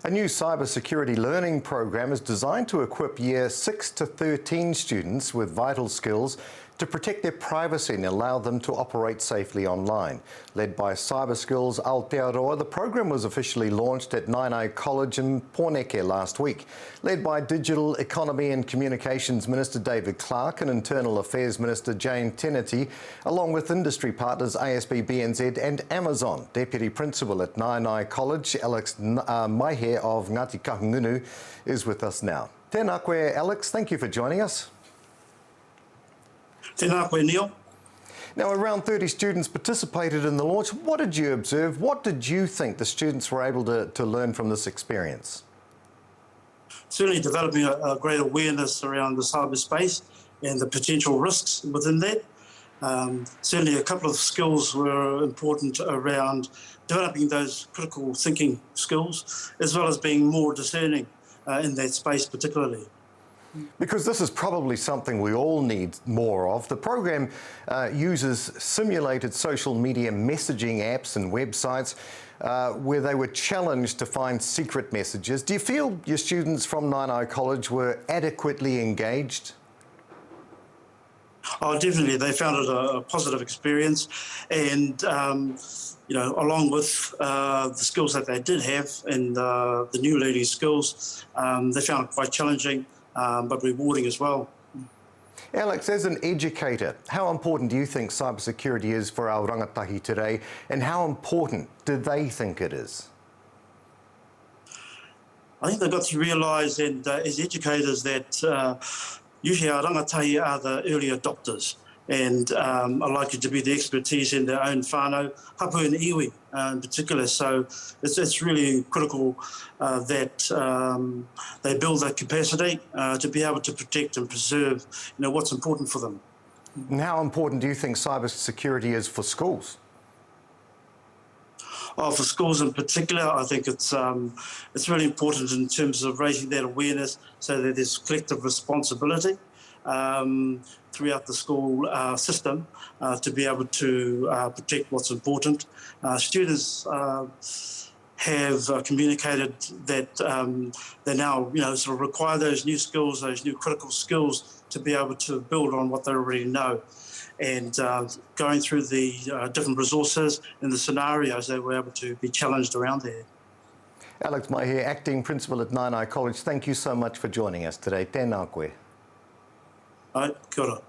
A new cybersecurity learning program is designed to equip Year 6 to 13 students with vital skills to protect their privacy and allow them to operate safely online. Led by Cyber Skills Aotearoa, the program was officially launched at Nainai College in Porneke last week. Led by Digital Economy and Communications Minister David Clark and Internal Affairs Minister Jane Teneti, along with industry partners ASB BNZ and Amazon. Deputy Principal at Nainai College, Alex Maihe of Ngāti Kahungunu, is with us now. Tēnā koe, Alex. Thank you for joining us. Tēnā koe, Neil. Now, around 30 students participated in the launch. What did you observe? What did you think the students were able to learn from this experience? Certainly developing a great awareness around the cyberspace and the potential risks within that. Certainly a couple of skills were important around developing those critical thinking skills, as well as being more discerning in that space particularly. Because this is probably something we all need more of. The program uses simulated social media messaging apps and websites where they were challenged to find secret messages. Do you feel your students from Nainai College were adequately engaged? Oh, definitely. They found it a positive experience, and along with the skills that they did have and the new learning skills, they found it quite challenging, but rewarding as well. Alex, as an educator, how important do you think cybersecurity is for our rangatahi today, and how important do they think it is? I think they've got to realise, and as educators, that usually our rangatahi are the early adopters and are likely to be the expertise in their own whānau, hapu and iwi in particular. So it's really critical that they build that capacity to be able to protect and preserve what's important for them. And how important do you think cybersecurity is for schools? Oh, for schools in particular, I think it's really important in terms of raising that awareness so that there's collective responsibility throughout the school system to be able to protect what's important. Students have communicated that they now sort of require those new skills, those new critical skills to be able to build on what they already know. And going through the different resources and the scenarios, they were able to be challenged around there. Alex Maihe, Acting Principal at Nainai College, thank you so much for joining us today. Tēnā koe. All right, kia ora.